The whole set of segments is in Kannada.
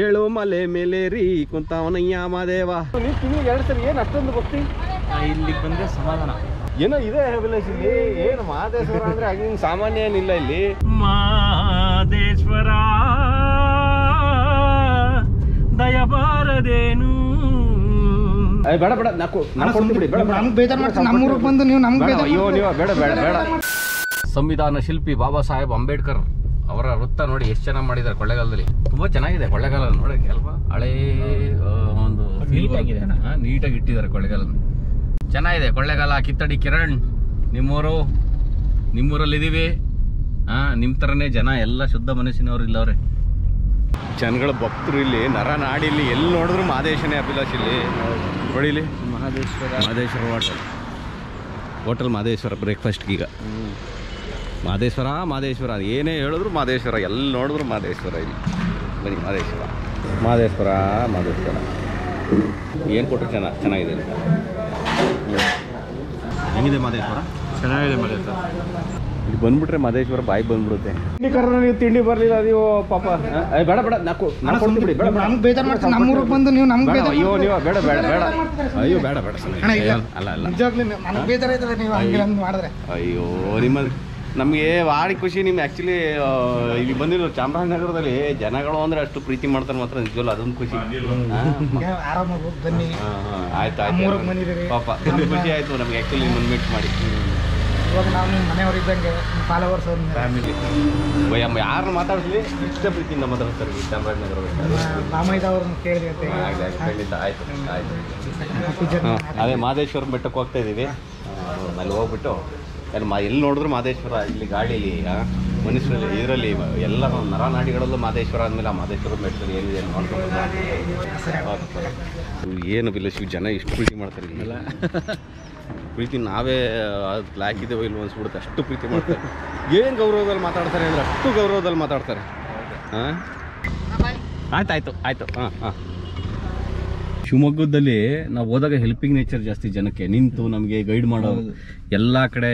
ಏಳು ಮಲೆ ಮೇಲೆ ರೀ ಕುಂತವನಯ್ಯ ಮಾದೇವ. ನೀವು ತಿಂಗಳಿಗೆ 2 ಸರಿ ಏನು ಅಷ್ಟೊಂದು ಭಕ್ತಿ? ಇಲ್ಲಿಗೆ ಬಂದ್ರೆ ಸಮಾಧಾನ ಏನೋ ಇದೆ ವಿಲೇಜ್ ಇಲ್ಲಿ. ಏನು ಮಹದೇಶ್ವರ ಅಂದ್ರೆ ಹಂಗೆ ಸಾಮಾನ್ಯ ಏನಿಲ್ಲ ಇಲ್ಲಿ. ಮಹದೇಶ್ವರ ದಯಬಾರದೇನು. ಬೇಡ ಬೇಡ ಸಂವಿಧಾನ ಶಿಲ್ಪಿ ಬಾಬಾ ಸಾಹೇಬ್ ಅಂಬೇಡ್ಕರ್ ಅವರ ವೃತ್ತ ನೋಡಿ ಎಷ್ಟು ಚೆನ್ನಾಗಿ ಮಾಡಿದ್ದಾರೆ. ಕೊಳ್ಳೇಗಾಲದಲ್ಲಿ ತುಂಬಾ ಚೆನ್ನಾಗಿದೆ. ಕೊಳ್ಳೇಗಾಲ ನೋಡಕ್ಕೆ ಅಲ್ವಾ, ಹಳೇ ಒಂದು ನೀಟಾಗಿ ಇಟ್ಟಿದ್ದಾರೆ. ಕೊಳ್ಳೇಗಾಲ ಚೆನ್ನಾಗಿದೆ. ಕೊಳ್ಳೇಗಾಲ, ಕಿತ್ತಡಿ ಕಿರಣ್, ನಿಮ್ಮೂರಲ್ಲಿದ್ದೀವಿ. ನಿಮ್ಮ ಥರನೇ ಜನ ಎಲ್ಲ ಶುದ್ಧ ಮನಸ್ಸಿನವ್ರು ಇಲ್ಲವ್ರೆ. ಜನಗಳ ಭಕ್ತರು ಇಲ್ಲಿ ನರ ನಾಡಿಲ್ಲಿ ಎಲ್ಲಿ ನೋಡಿದ್ರು ಮಹದೇಶನೇ ಅಭಿಲಾಷ್. ಇಲ್ಲಿ ನೋಡಿಲಿ ಮಹದೇಶ್ವರ ಹೋಟೆಲ್ ಮಹದೇಶ್ವರ ಬ್ರೇಕ್ಫಾಸ್ಟ್ಗೆ ಈಗ ಮಹದೇಶ್ವರ ಏನೇ ಹೇಳಿದ್ರು ಮಹದೇಶ್ವರ, ಎಲ್ಲಿ ನೋಡಿದ್ರು ಮಹದೇಶ್ವರ. ಇಲ್ಲಿ ಬನ್ನಿ ಮಹದೇಶ್ವರ ಏನು ಕೊಟ್ಟರು ಚೆನ್ನಾಗಿದೆ. ಹೆಂಗಿದೆ ಮಹದೇಶ್ವರ? ಚೆನ್ನಾಗಿದೆ ಮಹದೇಶ್ವರ. ಇಲ್ಲಿ ಬಂದ್ಬಿಟ್ರೆ ಮಹದೇಶ್ವರ ಬಾಯಿ ಬಂದ್ಬಿಡುತ್ತೆ. ನೀವು ತಿಂಡಿ ಬರಲಿಲ್ಲ ನೀವು ಪಾಪ. ಬೇಡ ಬೇಜಾರು ಮಾಡ್ತೀನಿ. ನಮ್ಮೂರಿಗೆ ಬಂದು ನೀವು ನಮ್ಗೆ ಅಯ್ಯೋ ನೀವು ಬೇಡ ಅಯ್ಯೋ ಬೇಡ ಅಲ್ಲ ಮಾಡಿದ್ರೆ ಅಯ್ಯೋ ನಿಮ್ಮ ನಮಗೆ ಭಾರಿ ಖುಷಿ. ನಿಮ್ಮ ಆ್ಯಕ್ಚುಲಿ ಇಲ್ಲಿ ಬಂದಿರೋ ಚಾಮರಾಜನಗರದಲ್ಲಿ ಜನಗಳು ಅಂದರೆ ಅಷ್ಟು ಪ್ರೀತಿ ಮಾಡ್ತಾರೆ ಮಾತ್ರ ನಿಜವಲ್ಲ, ಅದೊಂದು ಖುಷಿ. ಆಯ್ತು ಪಾಪ ಖುಷಿ ಆಯಿತು ನಮ್ಗೆ ಆ್ಯಕ್ಚುಲಿ ನಿಮ್ಮನ್ನು ಮೀಟ್ ಮಾಡಿ. ಇವಾಗ ನಾವು ನಿಮ್ಮ ಮನೆಯವರಿದ್ದಂಗೆ ಫಾಲೋವರ್ಸ್ ಅವ್ರನ್ನ ಫ್ಯಾಮಿಲಿ ಯಾರನ್ನ ಮಾತಾಡಿಸ್ಲಿ ಇಷ್ಟ ಪ್ರೀತಿಯಿಂದ ಮಾತಾಡ್ತಾರೆ ಈ ಚಾಮರಾಜನಗರದಲ್ಲಿ. ರಾಮಯ್ಯವ್ರನ್ನ ಕೇಳಿದೆ ಅಂತ ಖಂಡಿತ ಆಯಿತು. ಅದೇ ಮಹದೇಶ್ವರ ಬೆಟ್ಟಕ್ಕೆ ಹೋಗ್ತಾ ಇದ್ದೀವಿ. ಅಲ್ಲಿ ಹೋಗ್ಬಿಟ್ಟು ಎಲ್ಲಿ ನೋಡಿದ್ರು ಮಹದೇಶ್ವರ. ಇಲ್ಲಿ ಗಾಡೀಲಿ ಮನುಷ್ಯರಲ್ಲಿ ಇದರಲ್ಲಿ ಎಲ್ಲ ನರನಾಡಿಗಳಲ್ಲೂ ಮಹದೇಶ್ವರ ಅಂದಮೇಲೆ ಆ ಮಹದೇಶ್ವರ ಬೆಟ್ಟದಲ್ಲಿ ಏನಿದೆ ನೋಡ್ಕೊಂಡು ಏನು ಬಿಲ್ಲ ಶಿವ ಜನ ಇಷ್ಟು ಪ್ರೀತಿ ಮಾಡ್ತಾರೆ ಇಲ್ಲೆಲ್ಲ. ಪ್ರೀತಿ ನಾವೇ ಅದು ಹಾಕಿದ್ದೇವೆ ಇಲ್ಲಿ ಅನ್ಸ್ಬಿಡುತ್ತೆ, ಅಷ್ಟು ಪ್ರೀತಿ ಮಾಡ್ತಾರೆ. ಏನು ಗೌರವದಲ್ಲಿ ಮಾತಾಡ್ತಾರೆ ಅಂದರೆ ಅಷ್ಟು ಗೌರವದಲ್ಲಿ ಮಾತಾಡ್ತಾರೆ. ಆಯ್ತು. ಶಿವಮೊಗ್ಗದಲ್ಲಿ ನಾವು ಹೋದಾಗ ಹೆಲ್ಪಿಂಗ್ ನೇಚರ್ ಜಾಸ್ತಿ. ಜನಕ್ಕೆ ನಿಂತು ನಮಗೆ ಗೈಡ್ ಮಾಡೋದು ಎಲ್ಲ ಕಡೆ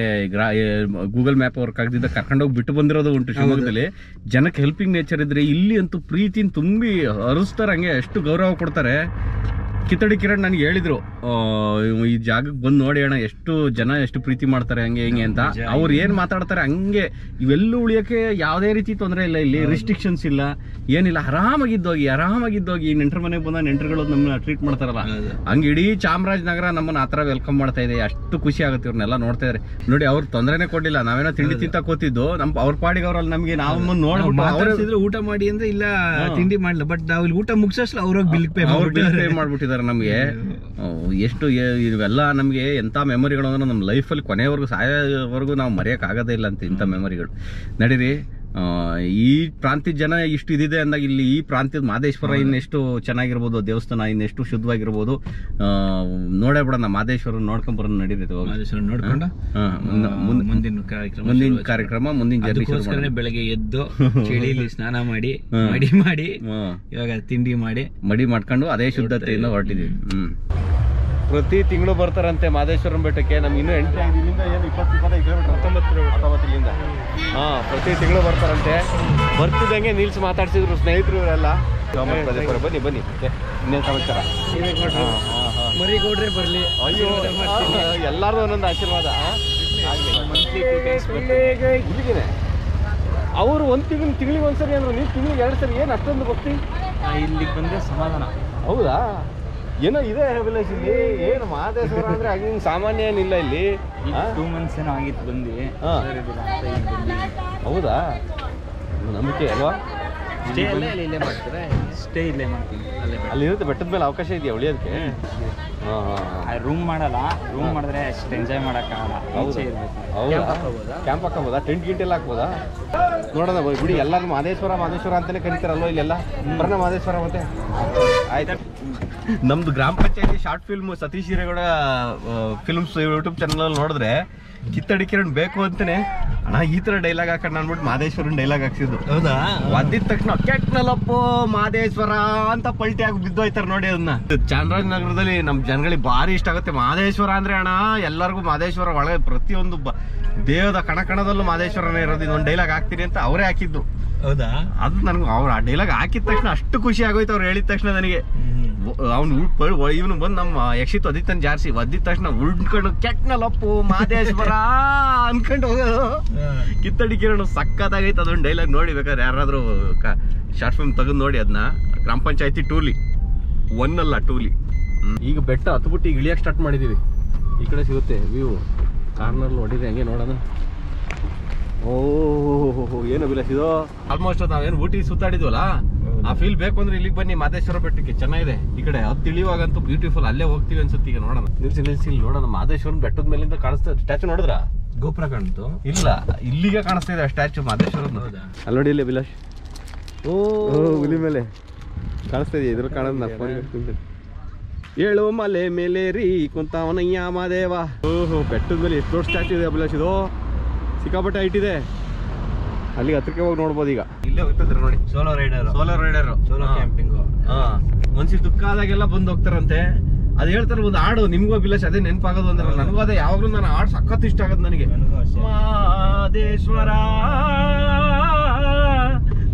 ಗೂಗಲ್ ಮ್ಯಾಪ್ ವರ್ಕ್ ಆಗದಿದ್ದ ಕರ್ಕೊಂಡೋಗಿ ಬಿಟ್ಟು ಬಂದಿರೋದು ಉಂಟು. ಶಿವಮೊಗ್ಗದಲ್ಲಿ ಜನಕ್ಕೆ ಹೆಲ್ಪಿಂಗ್ ನೇಚರ್ ಇದ್ರೆ ಇಲ್ಲಿ ಅಂತೂ ಪ್ರೀತಿನ ತುಂಬಿ ಹರಿಸ್ತಾರೆ. ಹಂಗೆ ಎಷ್ಟು ಗೌರವ ಕೊಡ್ತಾರೆ. ಕಿತ್ತಡಿ ಕಿರಣ್ ನನಗೆ ಹೇಳಿದ್ರು ಈ ಜಾಗಕ್ಕೆ ಬಂದು ನೋಡಿ ಅಣ್ಣ ಎಷ್ಟು ಜನ ಎಷ್ಟು ಪ್ರೀತಿ ಮಾಡ್ತಾರೆ ಹಂಗೆ ಹಿಂಗೆ ಅಂತ. ಅವ್ರು ಏನು ಮಾತಾಡ್ತಾರೆ ಹಂಗೆ ಇವೆಲ್ಲೂ ಉಳಿಯೋಕ್ಕೆ ಯಾವುದೇ ರೀತಿ ತೊಂದರೆ ಇಲ್ಲ. ಇಲ್ಲಿ ರಿಸ್ಟ್ರಿಕ್ಷನ್ಸ್ ಇಲ್ಲ, ಏನಿಲ್ಲ. ಆರಾಮಾಗಿದ್ದೋಗಿ ನೆಂಟರ ಮನೆಗೆ ಬಂದ ನೆಂಟರುಗಳು ನಮ್ಮನ್ನ ಟ್ರೀಟ್ ಮಾಡ್ತಾರಲ್ಲ, ಹಂಗೆ ಇಡೀ ಚಾಮರಾಜನಗರ ನಮ್ಮನ್ನ ಆ ಥರ ವೆಲ್ಕಮ್ ಮಾಡ್ತಾ ಇದೆ. ಅಷ್ಟು ಖುಷಿ ಆಗುತ್ತೆ ಇವ್ರನ್ನೆಲ್ಲ ನೋಡ್ತಾ ಇದ್ರೆ. ನೋಡಿ ಅವ್ರು ತೊಂದರೆನೇ ಕೊಟ್ಟಿಲ್ಲ. ನಾವೇನೋ ತಿಂಡಿ ತಿಂತ ಕೂತಿದ್ದು ಅವ್ರ ಪಾಡಿಗೆ ಅವ್ರಲ್ಲಿ ನಮಗೆ ನಾವು ನೋಡ್ಬಿಟ್ಟು ಊಟ ಮಾಡಿ ಅಂದ್ರೆ ಇಲ್ಲ ತಿಂಡಿ ಮಾಡಲಿಲ್ಲ. ಬಟ್ ನಾವು ಇಲ್ಲಿ ಊಟ ಮುಗಿಸೋಷ್ಟು ಅವ್ರಿಗೆ ಬಿಲ್ ಪೇ ಮಾಡ್ಬಿಟ್ಟಿದ್ದಾರೆ. ನಮಗೆ ಎಷ್ಟು ಇವೆಲ್ಲ ನಮಗೆ ಎಂಥ ಮೆಮೊರಿಗಳು ಅಂದ್ರೆ ನಮ್ಮ ಲೈಫಲ್ಲಿ ಕೊನೆಯವರೆಗೂ ಸಾಯೋವರೆಗೂ ನಾವು ಮರೆಯೋಕ್ಕಾಗೋದೇ ಇಲ್ಲ ಅಂತ ಇಂಥ ಮೆಮೊರಿಗಳು. ನಡೀರಿ, ಈ ಪ್ರಾಂತ್ಯದ ಜನ ಇಷ್ಟು ಇದಿದೆ ಅಂದಾಗ ಇಲ್ಲಿ ಈ ಪ್ರಾಂತ್ಯದ ಮಹದೇಶ್ವರ ಇನ್ನೆಷ್ಟು ಚೆನ್ನಾಗಿರ್ಬೋದು, ದೇವಸ್ಥಾನ ಇನ್ನೆಷ್ಟು ಶುದ್ಧವಾಗಿರ್ಬೋದು. ನೋಡೇ ಬಿಡೋಣ ಮಹದೇಶ್ವರ ನೋಡ್ಕೊಂಬರೋಣ. ನಡೀರಿ ನೋಡ್ಕೊಂಡು ಮುಂದಿನ ಕಾರ್ಯಕ್ರಮ ಮುಂದಿನ ಜರ್ನಿ. ಬೆಳಗ್ಗೆ ಎದ್ದು ಚಳಿಲಿ ಸ್ನಾನ ಮಾಡಿ ಇವಾಗ ತಿಂಡಿ ಮಾಡಿ ಮಡಿ ಮಾಡ್ಕೊಂಡು ಅದೇ ಶುದ್ಧತೆಯಿಂದ ಹೊರಟಿದೀವಿ. ಪ್ರತಿ ತಿಂಗಳು ಬರ್ತಾರಂತೆ ಮಹದೇಶ್ವರನ ಬೆಟ್ಟಕ್ಕೆ. ನಮ್ಗೆ ಇನ್ನೂ ಎಂಟ್ರಿ ಆಗಿದೆ. ಇಲ್ಲಿಂದ ಏನು 20-25 ಕಿಲೋಮೀಟರ್, 19 ಇಲ್ಲಿಂದ. ಪ್ರತಿ ತಿಂಗಳು ಬರ್ತಾರಂತೆ. ಬರ್ತಿದ್ದಂಗೆ ನಿಲ್ಸಿ ಮಾತಾಡ್ಸಿದ್ರು ಸ್ನೇಹಿತರು ಇವರೆಲ್ಲ. ಬನ್ನಿ ಇನ್ನೇನು ಸಮಾಚಾರ? ಮರಿಗೌಡ್ರೆ ಬರಲಿ. ಅಯ್ಯೋ ಎಲ್ಲಾರ್ದು ಒಂದೊಂದು ಆಶೀರ್ವಾದ. ಇಲ್ಲಿಗೆ ಅವರು ತಿಂಗಳಿಗೆ ಒಂದ್ಸರಿ ಅಂದ್ರೆ ನೀವು ತಿಂಗಳಿಗೆ 2 ಸರಿ ಏನು ಅಷ್ಟೊಂದು ಭಕ್ತಿ? ಇಲ್ಲಿಗೆ ಬಂದ್ರೆ ಸಮಾಧಾನ. ಹೌದಾ? ಏನೋ ಇದೆ ವಿಲೇಜ್ ಇಲ್ಲಿ. ಏನು ಮಹದೇಶ್ವರ ಅಂದ್ರೆ ಹಂಗೆ ಸಾಮಾನ್ಯ ಏನಿಲ್ಲ ಇಲ್ಲಿ. 2 months ಏನೋ ಆಗಿತ್ತು ಬಂದು. ಹೌದಾ? ನಂಬಿಕೆ ಅಲ್ವಾ? ಸ್ಟೇ ಇಲ್ಲೇ ಮಾಡ್ತಾರೆ. ಸ್ಟೇ ಇಲ್ಲೇ ಮಾಡ್ತೀನಿ. ಅಲ್ಲಿ ಇರುತ್ತೆ. ಬೆಟ್ಟದ ಮೇಲೆ ಅವಕಾಶ ಇದೆಯಾ ಉಳಿಯೋದಕ್ಕೆ? ರೂಮ್ ಮಾಡಲ್ಲ. ರೂಮ್ ಮಾಡಿದ್ರೆ ಅಷ್ಟು ಎಂಜಾಯ್ ಮಾಡೋಕ್ಕಾಗಲ್ಲ. ಕ್ಯಾಂಪ್ ಹಾಕೋಬೋದಾ? ಟೆಂಟ್ ಗಿಂಟ್ ಎಲ್ಲ ಹಾಕ್ಬೋದಾ? ನೋಡೋಣ ಬಿಡಿ. ಎಲ್ಲರೂ ಮಹದೇಶ್ವರ ಅಂತಾನೆ ಕರೀತಾರಲ್ವ ಇಲ್ಲೆಲ್ಲ. ಬರೋಣ ಮಹದೇಶ್ವರ ಮತ್ತೆ. ಆಯ್ತು. ನಮ್ದು ಗ್ರಾಮ ಪಂಚಾಯತಿ short film Satish Hiregowda films YouTube channel ನೋಡಿದ್ರೆ ಕಿತ್ತಡಿ ಕಿರಣ್ ಬೇಕು ಅಂತಾನೆ ಅಣ್ಣ ಈ ತರ ಡೈಲಾಗ್ ಹಾಕೊಂಡು ಅನ್ಬಿಟ್ಟು ಮಹದೇಶ್ವರನ್ ಡೈಲಾಗ್ ಹಾಕ್ಸಿದ್ದು. ಹೌದಾ? ಒದ್ದಿದ ತಕ್ಷಣ ಕೆಟ್ನಲ್ಲಪ್ಪೋ ಮಹದೇಶ್ವರ ಅಂತ ಪಲ್ಟಿ ಆಗಿ ಬಿದ್ದೋಯ್ತಾರೆ ನೋಡಿ. ಅದನ್ನ ಚಾಮರಾಜನಗರದಲ್ಲಿ ನಮ್ ಜನಗಳಿಗೆ ಭಾರಿ ಇಷ್ಟ ಆಗುತ್ತೆ. ಮಹದೇಶ್ವರ ಅಂದ್ರೆ ಅಣ್ಣ ಎಲ್ಲರಿಗೂ ಮಹದೇಶ್ವರ ಒಳಗೆ ಪ್ರತಿಯೊಂದು ದೇಹದ ಕಣಕಣದಲ್ಲೂ ಮಾದೇಶ್ವರನೇ ಇರೋದು, ಇದೊಂದು ಡೈಲಾಗ್ ಹಾಕ್ತೀನಿ ಅಂತ ಅವರೇ ಹಾಕಿದ್ರು. ಹೌದಾ? ಅದು ನನಗೆ ಅವ್ರು ಆ ಡೈಲಾಗ್ ಹಾಕಿದ ತಕ್ಷಣ ಅಷ್ಟು ಖುಷಿ ಆಗೋಯ್ತು. ಅವ್ರು ಹೇಳಿದ ತಕ್ಷಣ ನನಗೆ ಇವನು ಬಂದು ನಮ್ಮ ಯಕ್ಷಿತ್ ಒದಿತನ್ ಜಾರಿಸಿ ಒದ್ದಿದ ತಕ್ಷಣ ಉಳ್ಕೊಂಡು ಕೆಟ್ನಲ್ಲಪ್ಪು ಮಾದೇಶ್ವರ ಅನ್ಕೊಂಡು ಹೋಗೋದು. ಕಿತ್ತಡಿ ಕಿರಣ್ ಸಕ್ಕತ್ತಾಗೈತೆ ಅದೊಂದು ಡೈಲಾಗ್. ನೋಡಿ ಬೇಕಾದ್ರೆ ಯಾರಾದ್ರೂ ಶಾರ್ಟ್ ಫಿಲ್ಮ್ ತೆಗೆದು ನೋಡಿ ಅದನ್ನ. ಗ್ರಾಮ ಪಂಚಾಯತಿ ಟೂಲಿ 1 ಅಲ್ಲ ಟೂಲಿ. ಈಗ ಬೆಟ್ಟ ಹತ್ಬಿಟ್ಟು ಈಗ ಇಳಿಯಕ್ಕೆ ಸ್ಟಾರ್ಟ್ ಮಾಡಿದೀವಿ. ಈ ಕಡೆ ಸಿಗುತ್ತೆ ವ್ಯೂ. ಕಾರ್ನರ್ ಹೊಡಿದ್ರೆ ಹೆಂಗೆ ನೋಡೋಣ. ಓಹೋ ಏನು ಅಭಿಲಾಷ್ ಇದು. ಆಲ್ಮೋಸ್ಟ್ ನಾವೇನು ಊಟಿ ಸುತ್ತಾಡಿದ್ವಲ್ಲ ಆ ಫೀಲ್ ಬೇಕು ಅಂದ್ರೆ ಇಲ್ಲಿಗೆ ಬನ್ನಿ ಮಾದೇಶ್ವರ ಬೆಟ್ಟಕ್ಕೆ. ಚೆನ್ನಾಗಿದೆ. ಈ ಕಡೆ ಹತ್ತು ಇಳಿಯುವಾಗಂತೂ ಬ್ಯೂಟಿಫುಲ್. ಅಲ್ಲೇ ಹೋಗ್ತೀವಿ ಅನ್ಸುತ್ತೆ. ಈಗ ನೋಡೋಣ. ನಿಲ್ಸಿ ಇಲ್ಲಿ ನೋಡೋಣ. ಮಾದೇಶ್ವರನ ಬೆಟ್ಟದ ಮೇಲಿಂದ ಕಾಣಿಸ್ತಾ ಸ್ಟ್ಯಾಚು ನೋಡಿದ್ರ? ಗೋಪುರ ಕಾಣ್ತು? ಇಲ್ಲ, ಇಲ್ಲಿಗೆ ಕಾಣಿಸ್ತಾ ಇದೆ ಸ್ಟ್ಯಾಚು ಮಾದೇಶ್ವರನ. ಅಲ್ಲಿ ನೋಡಿ ಇಲ್ಲಿ ಅಭಿಲಾಷ್. ಓ ಹುಲಿ ಮೇಲೆ ಕಾಣಿಸ್ತಾ ಇದೆ. ಇದ್ರ ಕಾಣೋದು ಏಳು ಮಲೆ ಮೇಲೆ ರೀ ಕುಂತಾವನಯ್ಯ ಮಾದೇವ. ಓಹೋ ಬೆಟ್ಟದ ಮೇಲೆ ಎಷ್ಟು ದೊಡ್ಡ ಸ್ಟ್ಯಾಚು ಇದೆ ಅಭಿಲಾಷ್. ಇದು ಸಿಕ್ಕಾಪಟ್ಟೆ ಹೈಟ್ ಇದೆ. ಅಲ್ಲಿ ಹತ್ರಕ್ಕೆ ಹೋಗಿ ನೋಡ್ಬೋದು. ಈಗ ಇಲ್ಲೇ ಹೋಗ್ತಿದ್ರು ನೋಡಿ. Solo rider solo camping. ಮನ್ಸಿಗೆ ದುಃಖ ಆದಾಗೆಲ್ಲ ಬಂದು ಹೋಗ್ತಾರಂತೆ. ಅದ್ ಹೇಳ್ತಾರೆ ಒಂದು ಹಾಡು ನಿಮ್ಗೂ ಅಭಿಲಾಷ್ ಅದೇ ನೆನಪಾಗೋದು ಅಂದ್ರೆ. ನನಗೂ ಅದೇ ಯಾವಾಗ್ಲೂ ನಾನು ಹಾಡು ಸಖತ್ ಇಷ್ಟ ಆಗೋದು ನನಗೆ. ಮಾದೇಶ್ವರ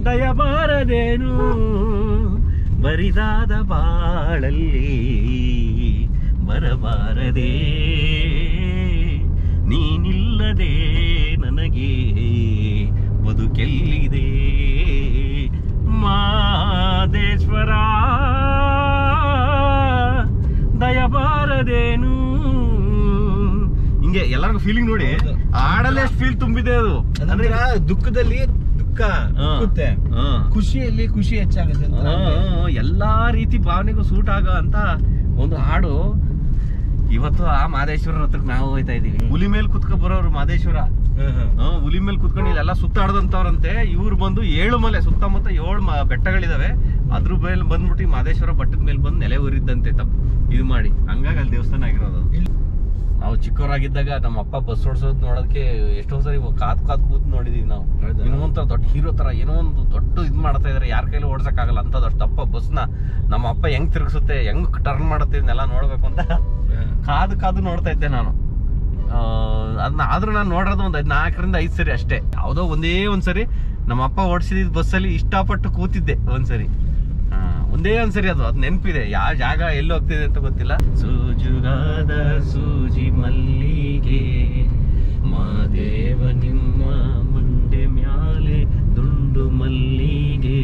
ದಯಬಾರದೇನು ಬರಿದಾದ ಬಾಳಲ್ಲಿ ಬರಬಾರದೇ ನೀನಿಲ್ಲದೆ ನನಗೆ ಬದುಕೆಲ್ಲಿದೆ ಮಾದೇಶ್ವರ ದಯಬಾರದೇನು. ಹಿಂಗೆ ಎಲ್ಲರಿಗೂ ಫೀಲಿಂಗ್ ನೋಡಿ. ಹಾಡಲ್ಲೇ ಎಷ್ಟು ಫೀಲ್ ತುಂಬಿದೆ ಅದು. ಅಂದ್ರೆ ದುಃಖದಲ್ಲಿ ದುಃಖ ಆಗುತ್ತೆ, ಖುಷಿಯಲ್ಲಿ ಖುಷಿ ಹೆಚ್ಚಾಗುತ್ತೆ. ಎಲ್ಲಾ ರೀತಿ ಭಾವನೆಗೂ ಸೂಟ್ ಆಗೋ ಅಂತ ಒಂದು ಹಾಡು. ಇವತ್ತು ಆ ಮಾದೇಶ್ವರರ ಹತ್ರಕ್ಕೆ ನಾವು ಹೋಯ್ತಾ ಇದೀವಿ. ಹುಲಿ ಮೇಲೆ ಕುತ್ಕೊ ಬರೋರು ಮಾದೇಶ್ವರ. ಹುಲಿ ಮೇಲೆ ಕುತ್ಕೊಂಡು ಇಲ್ಲೆಲ್ಲ ಸುತ್ತಾಡ್ದಂತವ್ರಂತೆ. ಇವ್ರು ಬಂದು 7 ಮಲೆ ಸುತ್ತಮುತ್ತ 7 ಬೆಟ್ಟಗಳಿದಾವೆ. ಅದ್ರ ಮೇಲೆ ಬಂದ್ಬಿಟ್ಟು ಮಾದೇಶ್ವರ ಬೆಟ್ಟದ ಮೇಲೆ ಬಂದು ನೆಲೆ ಊರಿದ್ದಂತೆ ಇದು ಮಾಡಿ. ಹಂಗಾಗಿ ಅಲ್ಲಿ ದೇವಸ್ಥಾನ ಆಗಿರೋದು. ನಾವು ಚಿಕ್ಕವರಾಗಿದ್ದಾಗ ನಮ್ಮ ಅಪ್ಪ ಬಸ್ ಓಡಿಸೋದು ನೋಡೋದಕ್ಕೆ ಎಷ್ಟೋ ಸರಿ ಕಾದ್ ಕೂತ್ ನೋಡಿದೀವಿ ನಾವು. ಏನೋ ಒಂಥರ ದೊಡ್ಡ ಹೀರೋ ತರ ಏನೋ ಒಂದು ದೊಡ್ಡ ಇದ್ ಮಾಡ್ತಾ ಇದಾರೆ. ಯಾರ ಕೈಲಿ ಓಡ್ಸಕ್ಕಾಗಲ್ಲ ಅಂತ ದೊಡ್ಡ ದಪ್ಪ ಬಸ್ನ ನಮ್ಮ ಅಪ್ಪ ಹೆಂಗ್ ತಿರ್ಗಿಸುತ್ತೆ, ಹೆಂಗ್ ಟರ್ನ್ ಮಾಡುತ್ತೆ ಇದನ್ನೆಲ್ಲ ನೋಡ್ಬೇಕು ಅಂತ ಕಾದು ನೋಡ್ತಾ ಇದ್ದೆ ನಾನು. ಅದನ್ನ ಆದ್ರೂ ನಾನು ನೋಡೋದು ಒಂದು 4ರಿಂದ 5 ಸರಿ ಅಷ್ಟೇ. ಯಾವುದೋ ಒಂದೇ ಒಂದ್ಸರಿ ನಮ್ಮ ಅಪ್ಪ ಓಡಿಸಿದ ಬಸ್ಸಲ್ಲಿ ಇಷ್ಟಪಟ್ಟು ಕೂತಿದ್ದೆ ಒಂದ್ಸರಿ. ಒಂದೇ ಒಂದ್ಸರಿ ಅದು ನೆನಪಿದೆ. ಯಾವ ಜಾಗ ಎಲ್ಲಿ ಹೋಗ್ತಿದೆ ಅಂತ ಗೊತ್ತಿಲ್ಲ. ಸೂಜುಗಾದ ಸೂಜಿ ಮಲ್ಲಿಗೆ ಮಾದೇವ ನಿಮ್ಮ ಮಂಡೆ ಮ್ಯಾಲೆ ದುಂಡು ಮಲ್ಲಿಗೆ.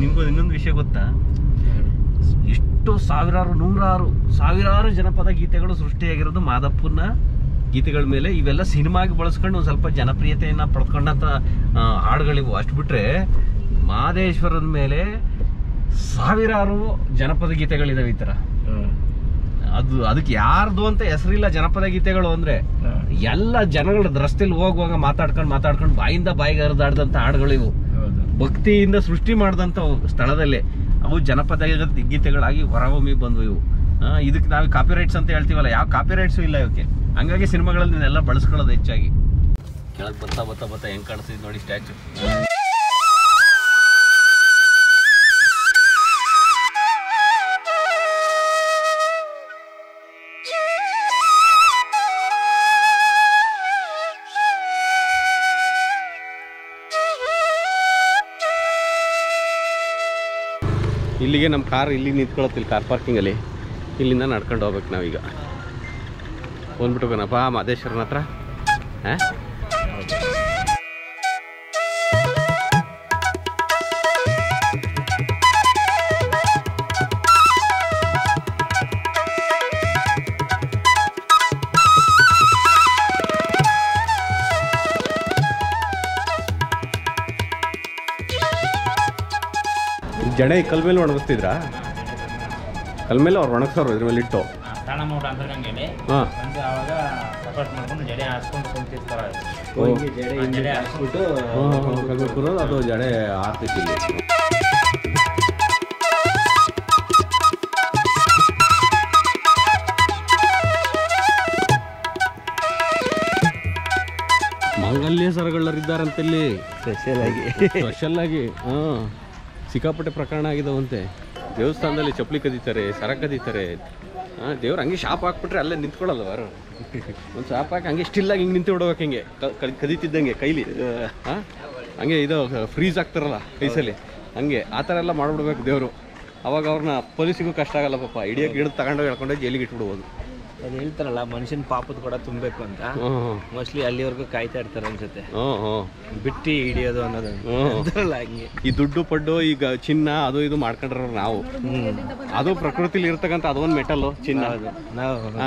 ನಿಮ್ಗೊಂದು ಇನ್ನೊಂದು ವಿಷಯ ಗೊತ್ತಾ? ಎಷ್ಟೋ ಸಾವಿರಾರು ಜನಪದ ಗೀತೆಗಳು ಸೃಷ್ಟಿಯಾಗಿರೋದು ಮಾದಪ್ಪನ ಗೀತೆಗಳ ಮೇಲೆ. ಇವೆಲ್ಲ ಸಿನಿಮಾಗೆ ಬಳಸ್ಕೊಂಡು ಒಂದು ಸ್ವಲ್ಪ ಜನಪ್ರಿಯತೆಯನ್ನ ಪಡ್ಕೊಂಡಂತ ಹಾಡುಗಳಿವು. ಅಷ್ಟು ಬಿಟ್ರೆ ಮಾದೇಶ್ವರನ ಮೇಲೆ ಸಾವಿರಾರು ಜನಪದ ಗೀತೆಗಳಿದಾವೆ ಈ ತರ. ಅದಕ್ಕೆ ಯಾರ್ದು ಅಂತ ಹೆಸರಿಲ್ಲ ಜನಪದ ಗೀತೆಗಳು ಅಂದ್ರೆ. ಎಲ್ಲ ಜನಗಳ ರಸ್ತೆಯಲ್ಲಿ ಹೋಗುವಾಗ ಮಾತಾಡ್ಕೊಂಡು ಬಾಯಿಂದ ಬಾಯಿಗೆ ಹರಿದಾಡ್ದಂತ ಹಾಡುಗಳಿವು. ಭಕ್ತಿಯಿಂದ ಸೃಷ್ಟಿ ಮಾಡಿದಂತ ಸ್ಥಳದಲ್ಲೇ ಅವು ಜನಪದ ಗೀತೆಗಳಾಗಿ ಹೊರಹೊಮ್ಮಿ ಬಂದ್ವು ಇವು. ಇದಕ್ಕೆ ನಾವು ಕಾಪಿರೈಟ್ಸ್ ಅಂತ ಹೇಳ್ತೀವಲ್ಲ, ಯಾವ ಕಾಪಿರೈಟ್ಸು ಇಲ್ಲ ಇವಕ್ಕೆ. ಹಂಗಾಗಿ ಸಿನಿಮಾಗಳಲ್ಲಿ ಇದನ್ನೆಲ್ಲ ಬಳಸ್ಕೊಳ್ಳೋದು ಹೆಚ್ಚಾಗಿ. ಕೆಳಗೆ ಬರ್ತಾ ಹೆಂಗ್ ಕಾಣಿಸ್ತಿದ್ ನೋಡಿ ಸ್ಟ್ಯಾಚು. ಇಲ್ಲಿಗೆ ನಮ್ಮ ಕಾರ್ ಇಲ್ಲಿ ನಿಂತ್ಕೊಳ್ಳುತ್ತಿಲ್ಲ ಕಾರ್ ಪಾರ್ಕಿಂಗಲ್ಲಿ. ಇಲ್ಲಿಂದ ನಡ್ಕೊಂಡು ಹೋಗ್ಬೇಕು ನಾವೀಗ. ಬಂದ್ಬಿಟ್ಟು ಮಾದೇಶ್ವರನ ಹತ್ರ. ಜಡೆ ಕಲ್ ಮೇಲೆ ಒಣಗಿಸ್ತಿದ್ರಾ? ಕಲ್ ಮೇಲೆ ಅವ್ರು ಒಣಗ್ಸೋರು ಇದ್ರ ಮೇಲೆ ಇಟ್ಟು. ಅದು ಜಡೆ ಆರ್ತೈತಿ ಇಲ್ಲಿ. ಮಾಂಗಲ್ಯ ಸರಗಳರಿದ್ದಾರಂತೆ ಇಲ್ಲಿ ಸ್ಪೆಷಲ್ ಆಗಿ. ಸಿಕ್ಕಾಪಟ್ಟೆ ಪ್ರಕರಣ ಆಗಿದಾವಂತೆ. ದೇವಸ್ಥಾನದಲ್ಲಿ ಚಪ್ಪಲಿ ಕದೀತಾರೆ, ಸರ ಕದೀತಾರೆ, ದೇವ್ರು ಹಂಗೆ ಶಾಪ್ ಹಾಕ್ಬಿಟ್ರೆ ಅಲ್ಲೇ ನಿಂತ್ಕೊಳ್ಳಲ್ಲ ಯಾರು ಒಂದು ಶಾಪ್ ಹಾಕಿ ಹಂಗೆ ಸ್ಟಿಲ್ಲಾಗಿ ಹಿಂಗೆ ನಿಂತು ಬಿಡ್ಬೇಕು ಹಿಂಗೆ ಕದೀತಿದ್ದಂಗೆ ಕೈಲಿ ಹಂಗೆ ಇದು ಫ್ರೀಸ್ ಆಗ್ತಾರಲ್ಲ ಕೈಸಲ್ಲಿ ಹಂಗೆ ಆ ಥರ ಎಲ್ಲ ಮಾಡಿಬಿಡ್ಬೇಕು ದೇವರು. ಅವಾಗ ಅವ್ರನ್ನ ಪೊಲೀಸಿಗೂ ಕಷ್ಟ ಆಗಲ್ಲ ಪಾಪ, ಹಿಡಿಯೋಕೆ ಹಿಡಿದು ತಗೊಂಡೋಗಿ ಹೇಳ್ಕೊಂಡೋಗಿ ಜೈಲಿಗೆ ಇಟ್ಬಿಡ್ಬೋದು. ಅದು ಹೇಳ್ತಾರಲ್ಲ ಮನುಷ್ಯನ ಪಾಪದ ಕೂಡ ತುಂಬಬೇಕು ಅಂತ, ಮೋಸ್ಟ್ಲಿ ಅಲ್ಲಿವರೆಗೂ ಕಾಯ್ತಾ ಇರ್ತಾರೆ ಅನ್ಸುತ್ತೆ, ಬಿಟ್ಟು ಹಿಡಿಯೋದು ಅನ್ನೋದು ಅಂತಾರಲ್ಲ ಹಂಗೆ. ಈ ದುಡ್ಡು ಪಡ್ಡು ಈಗ ಚಿನ್ನ ಅದು ಇದು ಮಾಡ್ಕೊಂಡ್ರ ನಾವು, ಅದು ಪ್ರಕೃತಿಲಿ ಇರ್ತಕ್ಕಂಥ ಅದೊಂದು ಮೆಟಲ್ಲು ಚಿನ್ನ,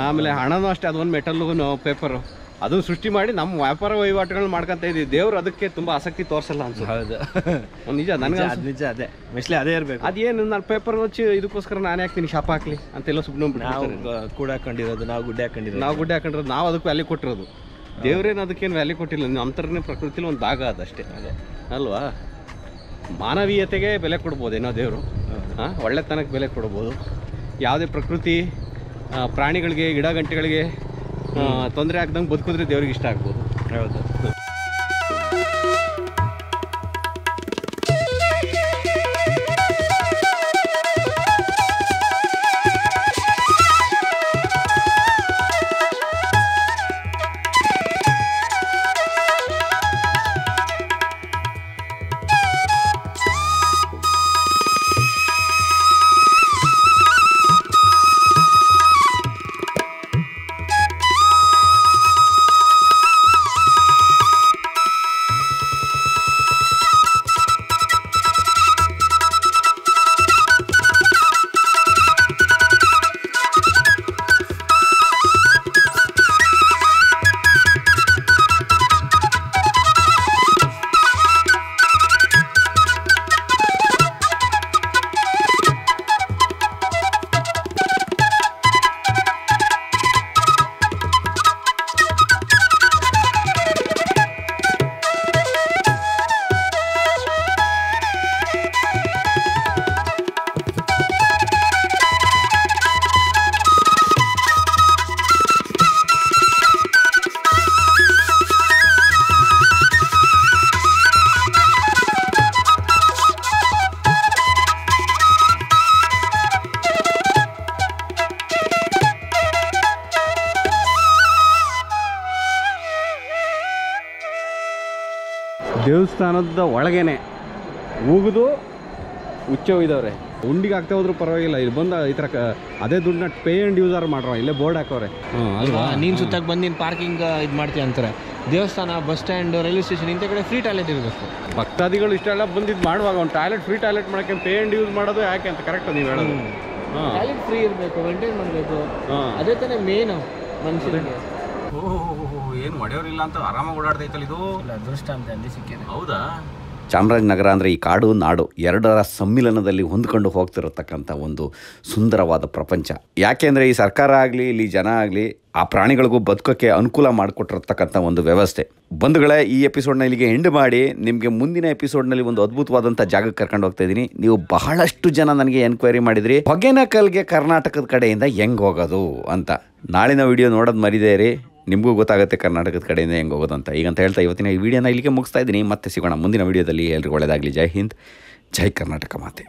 ಆಮೇಲೆ ಹಣನೂ ಅಷ್ಟೇ ಅದೊಂದು ಮೆಟಲ್ಲು ಪೇಪರು, ಅದು ಸೃಷ್ಟಿ ಮಾಡಿ ನಮ್ಮ ವ್ಯಾಪಾರ ವಹಿವಾಟುಗಳು ಮಾಡ್ಕೊಂತ ಇದೀವಿ. ದೇವ್ರು ಅದಕ್ಕೆ ತುಂಬಾ ಆಸಕ್ತಿ ತೋರಿಸಲ್ಲ ಅನ್ಸುತ್ತೆ. ಹೌದು ನಿಜ, ನನಗೆ ನಿಜ ಅದೇ ಮೋಸ್ಟ್ಲಿ ಅದೇ ಇರಬೇಕು. ಅದೇನು ನಾನು ಪೇಪರ್ ಹಚ್ಚಿ ಇದಕ್ಕೋಸ್ಕರ ನಾನೇ ಹಾಕ್ತೀನಿ ಶಾಪ್ ಹಾಕ್ಲಿ ಅಂತೆಲ್ಲ ಸುಮ್ಮನೆ ನಾವು ಕೂಡ ಹಾಕೊಂಡಿರೋದು, ನಾವು ಗುಡ್ಡೆ ಹಾಕೊಂಡಿರೋದು, ನಾವು ಅದಕ್ಕೆ ವ್ಯಾಲ್ಯೂ ಕೊಟ್ಟಿರೋದು. ದೇವ್ರೇನು ಅದಕ್ಕೇನು ವ್ಯಾಲ್ಯೂ ಕೊಟ್ಟಿಲ್ಲ, ನಮ್ಮ ಥರನೇ ಪ್ರಕೃತಿಲಿ ಒಂದು ಭಾಗ ಅದಷ್ಟೇ ಅಲ್ವಾ. ಮಾನವೀಯತೆಗೆ ಬೆಲೆ ಕೊಡ್ಬೋದೇನೋ ದೇವರು, ಒಳ್ಳೆತನಕ್ಕೆ ಬೆಲೆ ಕೊಡ್ಬೋದು. ಯಾವುದೇ ಪ್ರಕೃತಿ ಪ್ರಾಣಿಗಳಿಗೆ ಗಿಡ ಗಂಟೆಗಳಿಗೆ ತೊಂದರೆ ಆಗ್ದಂಗೆ ಬದುಕಿದ್ರೆ ದೇವ್ರಿಗೆ ಇಷ್ಟ ಆಗ್ಬೋದು. ಹೌದು. ದೇವಸ್ಥಾನದ ಒಳಗೇನೆ ಉಗಿದು ಹುಚ್ಚೋಗಿದವ್ರೆ. ಉಂಡಿಗೆ ಆಗ್ತಾ ಹೋದ್ರು ಪರವಾಗಿಲ್ಲ, ಇಲ್ಲಿ ಬಂದ ಈ ಥರ ಅದೇ ದುಡ್ಡನ್ನ ಪೇ ಆ್ಯಂಡ್ ಯೂಸ್ ಆರ್ ಮಾಡ್ರ, ಇಲ್ಲೇ ಬೋರ್ಡ್ ಹಾಕೋರೆ. ಅಲ್ವಾ, ನೀನು ಸುತ್ತಾಗಿ ಬಂದು ನೀನು ಪಾರ್ಕಿಂಗ್ ಇದು ಮಾಡ್ತೀಯ ಅಂತಾರೆ. ದೇವಸ್ಥಾನ, ಬಸ್ ಸ್ಟ್ಯಾಂಡ್, ರೈಲ್ವೆ ಸ್ಟೇಷನ್ ಇಂಥ ಕಡೆ ಫ್ರೀ ಟಾಯ್ಲೆಟ್ ಇರಬೇಕು. ಭಕ್ತಾದಿಗಳು ಇಷ್ಟೆಲ್ಲ ಬಂದಿದ್ದು ಮಾಡುವಾಗ ಒಂದು ಟಾಯ್ಲೆಟ್ ಫ್ರೀ ಟಾಯ್ಲೆಟ್ ಮಾಡೋಕ್ಕೆ ಪೇ ಆ್ಯಂಡ್ ಯೂಸ್ ಮಾಡೋದು ಯಾಕೆ ಅಂತ ಕರೆಕ್ಟ್ ನೀವು ಹೇಳೋದು. ಟಾಯ್ಲೆಟ್ ಫ್ರೀ ಇರಬೇಕು, ಮೇಂಟೈನ್ ಮಾಡಬೇಕು, ಅದೇ ತಾನೇ ಮೇನು ಮನುಷ್ಯರಿಗೆ. ಏನು ಒಡೆಯೋರಿಲ್ಲ ಅಂತ ಆರಾಮಾಗಿ ಓಡಾಡ್ದೈತಲ್ಲ, ಇದು ಅದೃಷ್ಟ ಅಂತ ಅಲ್ಲಿ ಸಿಕ್ಕಿದೆ. ಹೌದಾ? ಚಾಮರಾಜನಗರ ಅಂದರೆ ಈ ಕಾಡು ನಾಡು ಎರಡರ ಸಮ್ಮಿಲನದಲ್ಲಿ ಹೊಂದ್ಕೊಂಡು ಹೋಗ್ತಿರತಕ್ಕಂಥ ಒಂದು ಸುಂದರವಾದ ಪ್ರಪಂಚ. ಯಾಕೆಂದರೆ ಈ ಸರ್ಕಾರ ಆಗಲಿ ಇಲ್ಲಿ ಜನ ಆಗಲಿ ಆ ಪ್ರಾಣಿಗಳಿಗೂ ಬದುಕೋಕ್ಕೆ ಅನುಕೂಲ ಮಾಡಿಕೊಟ್ಟಿರ್ತಕ್ಕಂಥ ಒಂದು ವ್ಯವಸ್ಥೆ. ಬಂಧುಗಳೇ, ಈ ಎಪಿಸೋಡ್ನ ಇಲ್ಲಿಗೆ ಎಂಡ್ ಮಾಡಿ ನಿಮಗೆ ಮುಂದಿನ ಎಪಿಸೋಡ್ನಲ್ಲಿ ಒಂದು ಅದ್ಭುತವಾದಂಥ ಜಾಗಕ್ಕೆ ಕರ್ಕೊಂಡು ಹೋಗ್ತಾ ಇದ್ದೀನಿ. ನೀವು ಬಹಳಷ್ಟು ಜನ ನನಗೆ ಎನ್ಕ್ವೈರಿ ಮಾಡಿದ್ರಿ, ಹೊಗೆನಕಲ್ಗೆ ಕರ್ನಾಟಕದ ಕಡೆಯಿಂದ ಹೆಂಗೆ ಹೋಗೋದು ಅಂತ. ನಾಳಿನ ವಿಡಿಯೋ ನೋಡೋದು ಮರಿದೇ ಇರಿ, ನಿಮಗೂ ಗೊತ್ತಾಗುತ್ತೆ ಕರ್ನಾಟಕದ ಕಡೆಯಿಂದ ಹೆಂಗೆ ಹೋಗೋದು ಅಂತ. ಈಗಂತ ಹೇಳ್ತಾ ಇವತ್ತಿನ ಈ ವಿಡಿಯೋನ ಇಲ್ಲಿಗೆ ಮುಗಿಸ್ತಾ ಇದ್ದೀನಿ. ಮತ್ತೆ ಸಿಗೋಣ ಮುಂದಿನ ವಿಡಿಯೋದಲ್ಲಿ. ಎಲ್ರಿಗೂ ಒಳ್ಳೆಯದಾಗಲಿ. ಜೈ ಹಿಂದ್, ಜೈ ಕರ್ನಾಟಕ ಮಾತೆ.